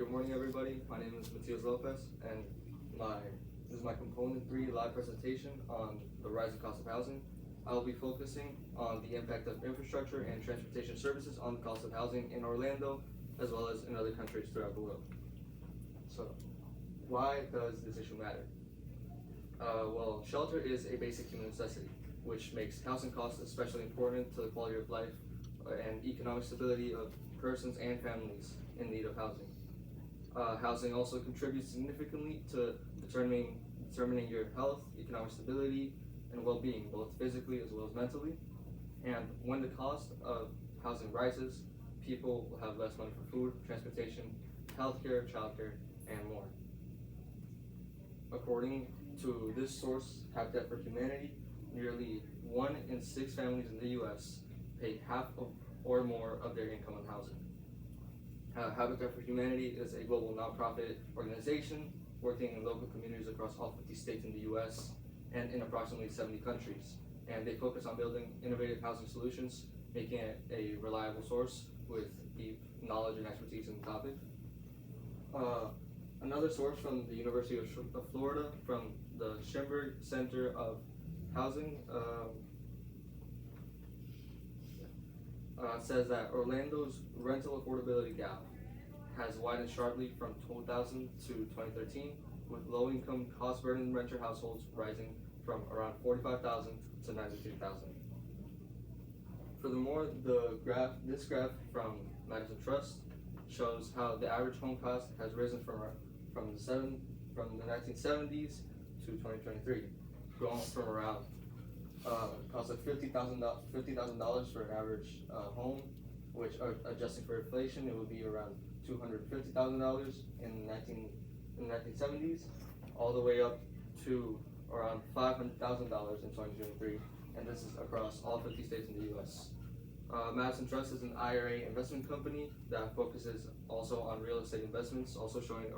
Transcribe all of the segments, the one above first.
Good morning, everybody. My name is Matias Lopez, and this is my component 3 live presentation on the rising cost of housing. I will be focusing on the impact of infrastructure and transportation services on the cost of housing in Orlando, as well as in other countries throughout the world. So, why does this issue matter? Well, shelter is a basic human necessity, which makes housing costs especially important to the quality of life and economic stability of persons and families in need of housing. Housing also contributes significantly to determining your health, economic stability, and well-being, both physically as well as mentally. And when the cost of housing rises, people will have less money for food, transportation, healthcare, childcare, and more. According to this source, Habitat for Humanity, nearly 1 in 6 families in the U.S. pay half of or more of their income on housing. Habitat for Humanity is a global nonprofit organization working in local communities across all 50 states in the U.S. and in approximately 70 countries. And they focus on building innovative housing solutions, making it a reliable source with deep knowledge and expertise in the topic. Another source from the University of Florida, from the Schimberg Center of Housing, says that Orlando's rental affordability gap has widened sharply from 2000 to 2013, with low-income, cost-burdened renter households rising from around 45,000 to 93,000. Furthermore, this graph from Madison Trust shows how the average home cost has risen from the 1970s to 2023, going from around cost of $50,000 for an average home, which adjusting for inflation, it would be around $250,000 in the 1970s, all the way up to around $500,000 in 2023, and this is across all 50 states in the U.S. Madison Trust is an IRA investment company that focuses also on real estate investments, also showing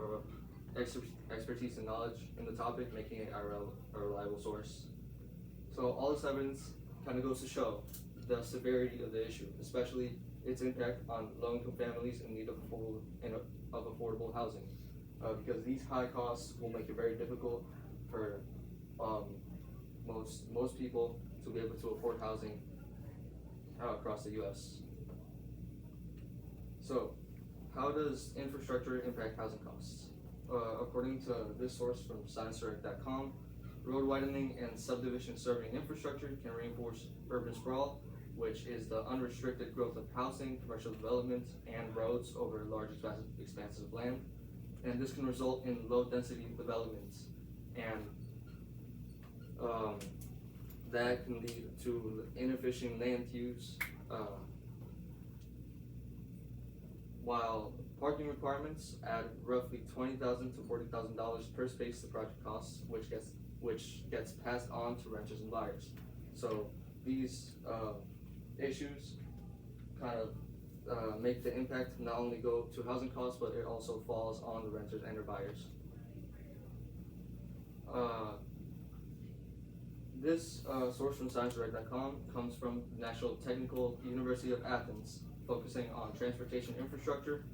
expertise and knowledge in the topic, making it a reliable source. So all this evidence kind of goes to show the severity of the issue, especially its impact on low-income families in need of affordable housing, because these high costs will make it very difficult for most people to be able to afford housing across the U.S. So, how does infrastructure impact housing costs? According to this source from ScienceDirect.com, road widening and subdivision serving infrastructure can reinforce urban sprawl, which is the unrestricted growth of housing, commercial development, and roads over large expanses of land. And this can result in low-density developments, and that can lead to inefficient land use, while parking requirements add roughly $20,000 to $40,000 per space to project costs, which gets passed on to renters and buyers. So these issues kind of make the impact not only go to housing costs, but it also falls on the renters and their buyers. This source from ScienceDirect.com comes from the National Technical University of Athens, focusing on transportation infrastructure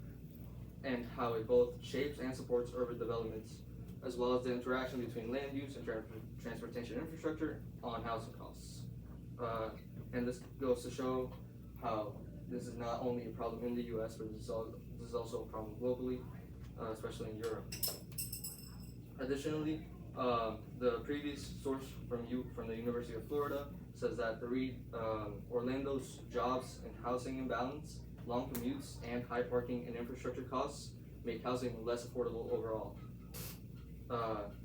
and how it both shapes and supports urban developments, as well as the interaction between land use and transportation infrastructure on housing costs. And this goes to show how this is not only a problem in the U.S., but this is also a problem globally, especially in Europe. Additionally, the previous source from the University of Florida says that Orlando's jobs and housing imbalance, long commutes, and high parking and infrastructure costs make housing less affordable overall.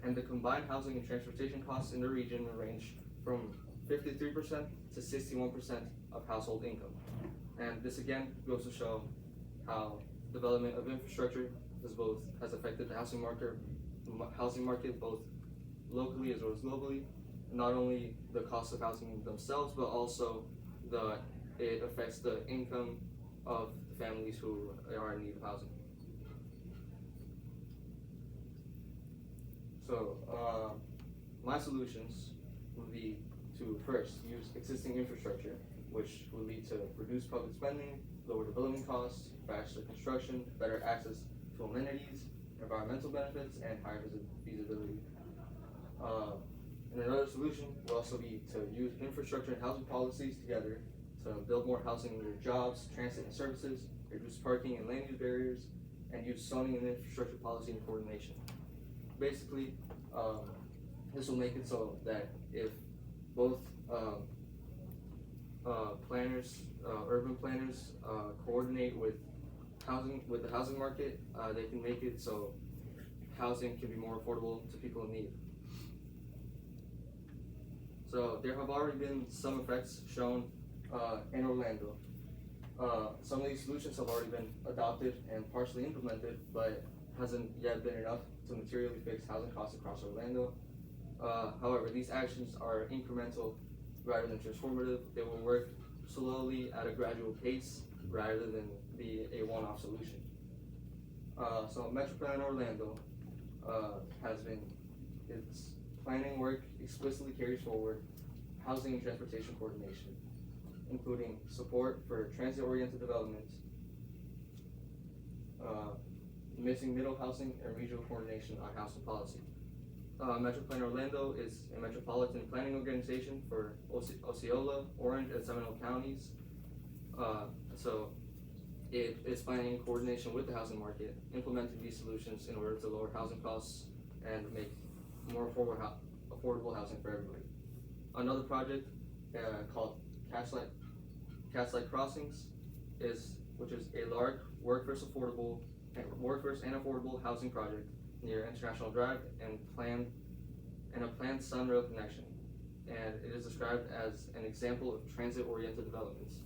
And the combined housing and transportation costs in the region range from 53% to 61% of household income. And this again goes to show how development of infrastructure has affected the housing market both locally as well as globally. Not only the cost of housing themselves, but also it affects the income of families who are in need of housing. So my solutions would be to first use existing infrastructure, which will lead to reduced public spending, lower development costs, faster construction, better access to amenities, environmental benefits, and higher feasibility. And another solution will also be to use infrastructure and housing policies together to build more housing near jobs, transit, and services, reduce parking and land use barriers, and use zoning and infrastructure policy in coordination. Basically, this will make it so that if both urban planners coordinate with the housing market, they can make it so housing can be more affordable to people in need. So there have already been some effects shown in Orlando. Some of these solutions have already been adopted and partially implemented, but hasn't yet been enough to materially fix housing costs across Orlando. However, these actions are incremental rather than transformative. They will work slowly at a gradual pace rather than be a one-off solution. So Metro Plan Orlando has been, its planning work explicitly carries forward housing and transportation coordination, including support for transit-oriented development, missing middle housing, and regional coordination on housing policy. Metro Plan Orlando is a metropolitan planning organization for Osceola, Orange, and Seminole counties. So it is planning in coordination with the housing market, implementing these solutions in order to lower housing costs and make more affordable housing for everybody. Another project called Cat's-like Crossings which is a large workforce and affordable housing project near International Drive and a planned Sun-Rail connection. And it is described as an example of transit-oriented developments.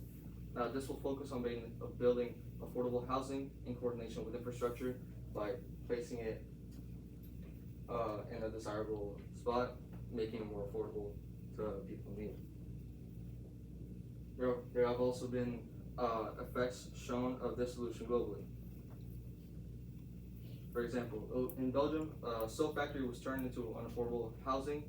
Now, this will focus on building affordable housing in coordination with infrastructure by placing it in a desirable spot, making it more affordable to people in need. There have also been effects shown of this solution globally. For example, in Belgium, a soap factory was turned into an affordable housing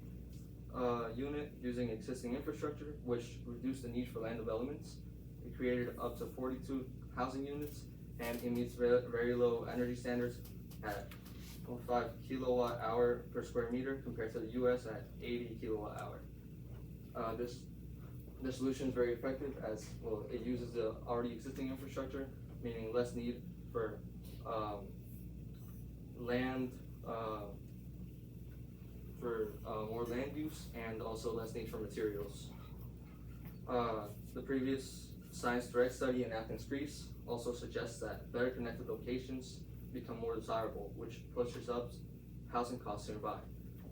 unit using existing infrastructure, which reduced the need for land developments. It created up to 42 housing units, and it meets very low energy standards at 0.5 kilowatt hour per square meter compared to the US at 80 kilowatt hour. This solution is very effective as well. It uses the already existing infrastructure, meaning less need for land more land use, and also less need for materials. The previous Science Direct study in Athens, Greece also suggests that better connected locations become more desirable, which pushes up housing costs nearby.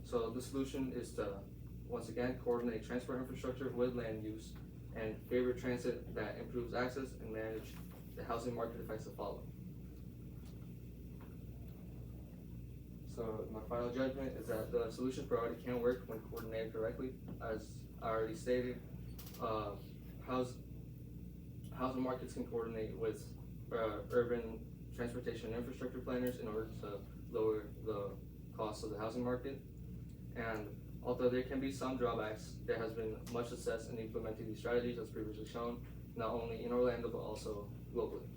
So the solution is to, once again, coordinate transport infrastructure with land use and favor transit that improves access and manage the housing market effects that follow. So my final judgment is that the solution provided can work when coordinated correctly. As I already stated, housing markets can coordinate with urban transportation and infrastructure planners in order to lower the cost of the housing market. And although there can be some drawbacks, there has been much success in implementing these strategies as previously shown, not only in Orlando but also globally.